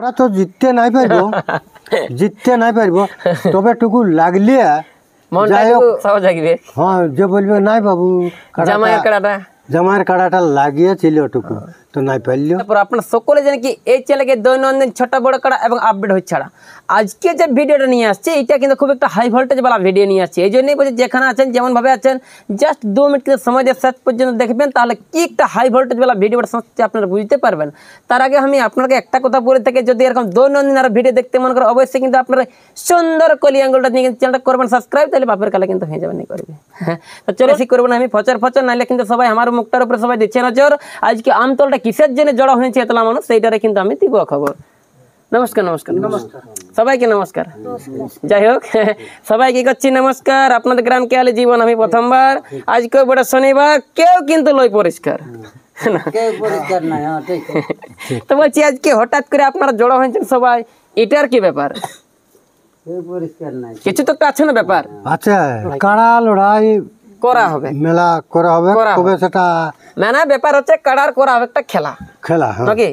আমরা তো জিততে নাই পারবো তবে টুকু লাগলে হ্যাঁ যে বলবে নাই বাবু জামাইয়ের কাড়াটা লাগিয়েছিল টুকু তো নাই পারলো। তারপর আপনারা সকলে জানেন কি এই চ্যানেলে দৈনন্দিন ছোট বড় কাড়া এবং আপডেট হচ্ছে ছাড়া আজকে যে ভিডিওটা নিয়ে আসছে এটা কিন্তু খুব একটা হাই ভোল্টেজ वाला ভিডিও নিয়ে আসছে। এই জন্যই বলছি যেখানে আছেন যেমনভাবে আছেন জাস্ট 2 মিনিট সময় দিয়ে শেষ পর্যন্ত দেখবেন, তাহলে কি একটা হাই ভোল্টেজ वाला ভিডিওটা সত্যি আপনারা বুঝতে পারবেন। তার আগে আমি আপনাকে একটা কথা বলে থাকি, যদি এরকম দৈনন্দিন আর ভিডিও দেখতে মন করে অবশ্যই কিন্তু আপনারা সুন্দর কলি আঙ্গুলটা নিয়ে চ্যানেলটা করবেন সাবস্ক্রাইব, তাহলে বাপের কালে কিন্তু হয়ে যাবেন করবে। হ্যাঁ তো চলো ঠিক করবেন আমি ফচর নাইলে কিন্তু সবাই আমার মুখটার উপরে সবাই দিচ্ছে নজর। আজকে আমতলটা কিসের জন্য জড়া হয়েছে এতলা মানুষ সেইটারে কিন্তু আমি দিব খবর। নমস্কার সবাইকে নমস্কার। যাই হোক সবাইকে করছি নমস্কার। আপনাদের গ্রাম কেয়ালি জীবন আমি প্রথমবার। আজকে বড় শনিবার, কেউ কিন্তু লই পরিষ্কার তো বলছি আজকে হঠাৎ করে আপনারা জড়ো হয়েছেন সবাই, এটার কি ব্যাপার? কিছু তো একটা আছে না ব্যাপার? আচ্ছা কাড়া লড়াই করা হবে, মেলা করা হবে, তবে সেটা মানে ব্যাপার হচ্ছে কাড়ার করা হবে একটা খেলা নাকি?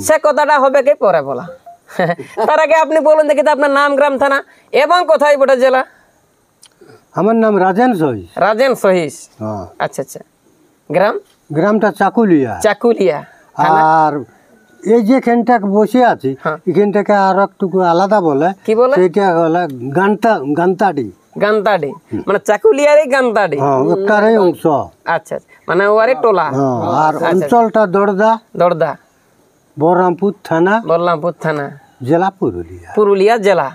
সে কথাটা হবে কি পরে বলা। তার আগে আপনি বলুন দেখি তো আপনার নাম, গ্রাম, থানা এবং কোথায় বটে জেলা? আমার নাম রাজেন সহিস। আচ্ছা আচ্ছা। গ্রামটা চাকুলিয়া। আর এই যে এখানটা বসে আছি এখানটাকে আর একটু আলাদা বলে, কি বলে? সেটা হলো গান্তাডি মানে চাকুলিয়ারই গান্তাডি ওটারই অংশ। আচ্ছা মানে ওয়ারে টোলা। আর অঞ্চলটা দড়দা বলরামপুর থানা জেলা পুরুলিয়া জেলা।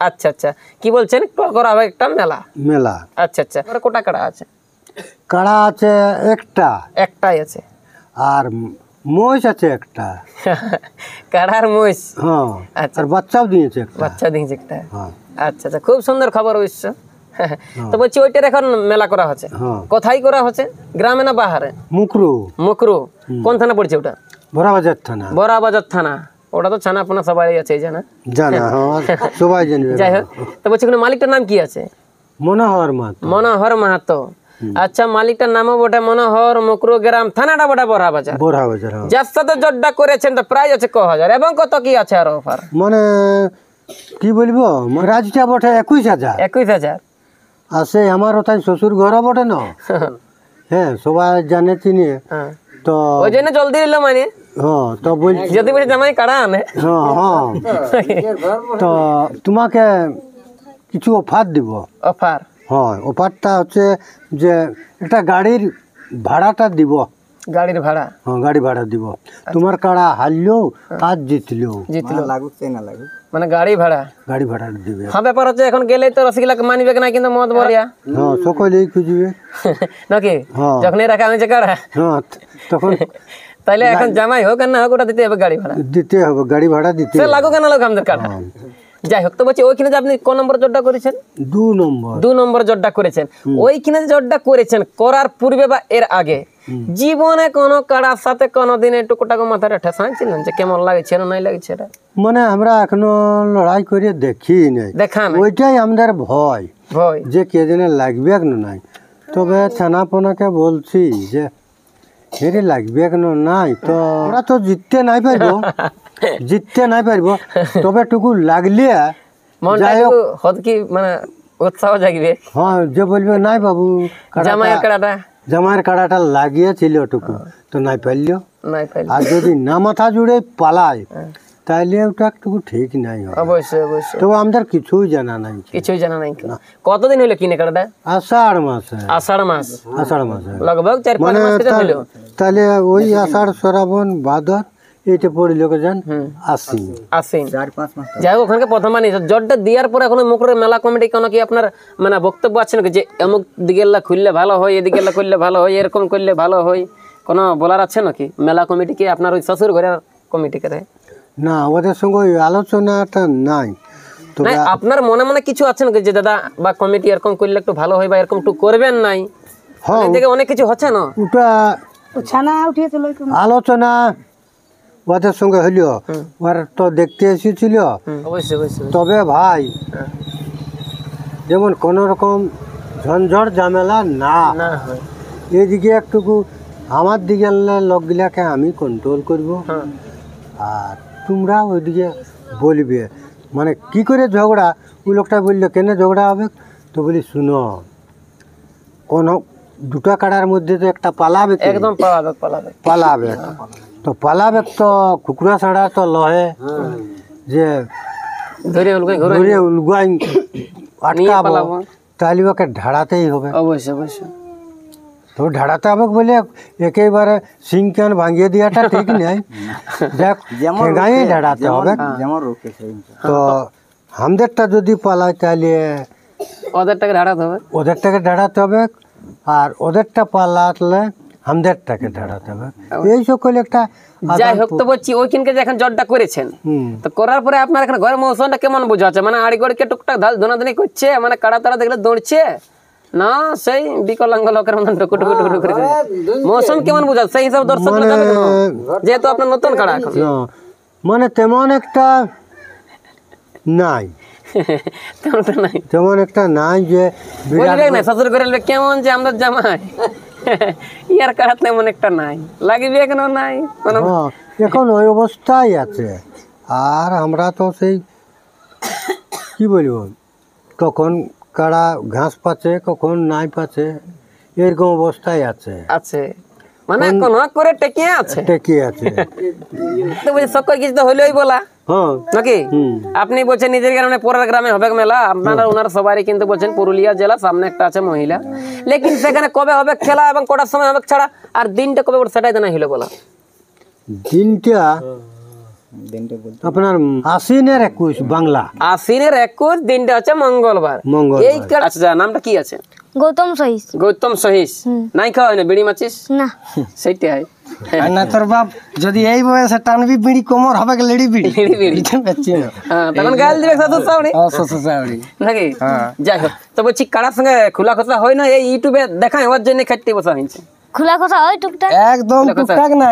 আচ্ছা আচ্ছা। কি বলছেন করা হবে একটা মেলা? আচ্ছা আচ্ছা। কোটা কাড়া আছে? কাড়া আছে একটাই আছে। আর মহিষ আছে একটা। কাড়ার মহিষ? হ্যাঁ। আচ্ছা। বাচ্চাও দিয়েছে একটা। আচ্ছা আচ্ছা, খুব সুন্দর খবর অবশ্য। তো বলছি ওইটার এখন মেলা করা হচ্ছে, কোথায় করা হচ্ছে? গ্রামে না বাহারে? মুকরু। কোন থানা পড়ছে ওটা? বড়াবাজার থানা। ওটা তো ছানা পোনা সবাই আছে জানা সবাই জানবে। যাই হোক, তো বলছি মালিকটার নাম কি আছে? মনোহর মাহাতো। আচ্ছা, মালিকটার নামও বটে মনোহর, মুকরু গ্রাম, থানাটা বটে বড়াবাজার। যার সাথে জটটা করেছেন তো প্রাইস আছে 1000 এবং কত কি আছে আর অফার? মানে কি বলবো, রাজটা বটে 21000। আর সে আমার ওটাই শ্বশুর ঘর বটে না। হ্যাঁ সবাই জানে চিনি তো ওই জন্য জলদি নিল মানে। হ্যাঁ তো বলছি যদি বলে জামাই কাড়া আনে। হ্যাঁ তো তোমাকে কিছু অফার দিব। অফার? হ্যাঁ অফারটা হচ্ছে যে একটা গাড়ির ভাড়াটা দিব। গাড়ির ভাড়া? হ্যাঁ গাড়ি ভাড়া দিব। তোমার কাড়া হারলেও আর জিতলেও লাগুক না লাগুক মানে গাড়ি ভাড়া দিবে। হ্যাঁ ব্যাপার হচ্ছে এখন গেলে তো রসগোল্লা মানিবে না, কিন্তু মদ ভরিয়া হ্যাঁ সকলেই খুঁজবে নাকি? যখনই রাখা হয়েছে কাড়া হ্যাঁ তখন তাইলে এখন জামাই হোক আর না হোক ওটা দিতে হবে গাড়ি ভাড়া দিতে সে লাগুক না লাগুক আমাদের কাড়া। যাই হোক, তো বলছি ওইখানে যে আপনি কোন নম্বর জোরটা করেছেন? 2 নম্বর জোরটা করেছেন। ওইখানে যে জোরটা করেছেন করার পূর্বে বা এর আগে জীবনে কোন কাড়ার সাথে কোনদিন টুকুটাকে মাথাটা ঠেসাইছিলেন যে কেমন লাগছে না নাই লাগছে? মানে আমরা এখনো লড়াই করে দেখি নাই, ওইটাই আমাদের ভয় যে কে জানে লাগবে কেন নাই। তবে থানাপনাকে বলছি যে হেরে লাগবে কেন নাই, তো ওরা তো জিততে নাই পারবো তবে টুকু লাগলে মানে উৎসাহ জাগবে। হ্যাঁ যে বলবে নাই বাবু জামাইয়ের কাড়াটা লাগিয়েছিল টুকু তো নাই পারলো। আর যদি না মাথা জুড়ে পালায় তাহলে ওটা একটু ঠিক নাই। অবশ্যই তো আমাদের কিছুই জানা নাই। কতদিন হইলো কিনে কাড়াটা? আষাঢ় মাসে লগভগ 4-5 মাস হইলো। তাহলে ওই আষাঢ় শ্রাবণ ভাদর এইটা পড়িল আশ্বিন 4-5 মাস। যাই হোক, ওখানে প্রথম মানে জটটা দেওয়ার পরে এখন মুকুরের মেলা কমিটি কোনো কি আপনার মানে বক্তব্য আছে নাকি যে অমুক দিকে খুললে ভালো হয়, এদিকে করলে ভালো হয়, এরকম করলে ভালো হয়, কোনো বলার আছে নাকি মেলা কমিটিকে? আপনার ওই শ্বশুর ঘরের কমিটিকে? না, ওদের সঙ্গে ওই আলোচনাটা নাই। আপনার মনে মনে কিছু আছে নাকি যে দাদা বা কমিটি এরকম করলে একটু ভালো হয় বা এরকম একটু করবেন নাই? হ্যাঁ অনেক কিছু হচ্ছে না, ওটা আলোচনা ওদের সঙ্গে হইল, ওরা তো দেখতে এসেছিল। তবে ভাই যেমন কোন রকম ঝঞ্ঝট ঝামেলা না এদিকে একটুকু আমার দিকে লোকগুলাকে আমি কন্ট্রোল করব। আর তোমরা ওইদিকে বলবে, মানে কি করে ঝগড়া। ওই লোকটা বললো কেন ঝগড়া হবে, তো বলি শুনো কোনো দুটা কাড়ার মধ্যে তো একটা পালাবে, একদম পালাবে তো পালাবে তো কুকুরা ছাড়া তো লহে যে ধরে উলগাই আটকাবো, তাহলে ওকে ঢাড়াতেই হবে। অবশ্যই তো ঢাড়াতে হবে বলে একেবারে সিং ক্যান ভাঙিয়ে দেওয়াটা ঠিক নেই, দেখ গায়ে ঢাড়াতে হবে। তো আমাদেরটা যদি পালায় তাহলে ওদেরটাকে ঢাড়াতে হবে, আর ওদেরটা পালালে আমাদেরটাকে ঢাড়াতে হবে। এই সকল একটা যাই হোক, তো বলছি ওইখানকে যে এখন জটটা করেছেন, তো করার পরে আপনার এখানে ঘরের মৌসুমটা কেমন বোঝাচ্ছে? মানে আড়ি গড়িকে টুকটাক ধনাধনি করছে, মানে কাড়া তাড়া দেখলে দৌড়ছে না, সেই বিকলাঙ্গ লোকের মতন টুকু করে মৌসুম কেমন বোঝাচ্ছে সেই হিসাবে দর্শক যেহেতু আপনার নতুন কাড়া এখন মানে তেমন একটা নাই তেমন একটা নাই যে শ্বশুর করে কেমন যে আমরা জামাই ইয়ার কাড়া তেমন একটা নাই, লাগবে এখনো নাই এখন ওই অবস্থায় আছে। আর আমরা তো সেই কি বলবো, কখন কাড়া ঘাস পাচ্ছে কখন নাই পাচ্ছে, এরকম অবস্থায় আছে মানে কোন করে টেকে আছে তো বলছি সকল কিছু তো হইলেই বলা নাকি? আপনি বলছেন নিজের গ্রামে পরের গ্রামে হবে মেলা, আপনারা ওনার সবারই কিন্তু বলছেন পুরুলিয়া জেলা, সামনে একটা আছে মহিলা, লেকিন সেখানে কবে হবে খেলা এবং কটার সময় হবে ছাড়া, আর দিনটা কবে সেটাই তো না হইলো বলা। দিনটা আপনার আশ্বিনের 21 বাংলা, আশ্বিনের 21 দিনটা হচ্ছে মঙ্গলবার। এই আচ্ছা নামটা কি আছে? গৌতম সহিস নাই খাওয়া হয় না বিড়ি মাছিস না, সেইটাই না তোর বাপ যদি এই বয়সে টানবি বিড়ি কোমর হবে লেডি বিড়ি তখন গাল দিবে শ্বশুর শাশুড়ি নাকি? যাই হোক, তো বলছি কারার সঙ্গে খোলা কথা হয় না, এই ইউটিউবে দেখায় ওর জন্য খাইতে বসা হয়েছে। খোলা কথা হয় টুকটাক, একদম টুকটাক না,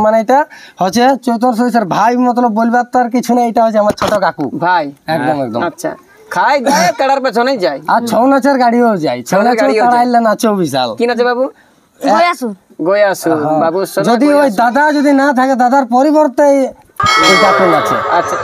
মানে এটা হচ্ছে চৈতর সহিসের ভাই মতলব বলবার তো আর কিছু না, এটা হচ্ছে আমার ছোট কাকু ভাই, একদম একদম। আচ্ছা খাই দেয় কাড়ার পেছনে যায়, আর ছৌ নাচের গাড়িও যায়, ছৌ নাচের কাড়াইলে নাচও বিশাল। কি নাচে বাবু? গয়াসুর বাবু। যদি ওই দাদা যদি না থাকে, দাদার পরিবর্তে এই কাকু নাচে। আচ্ছা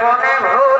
মনে ভুল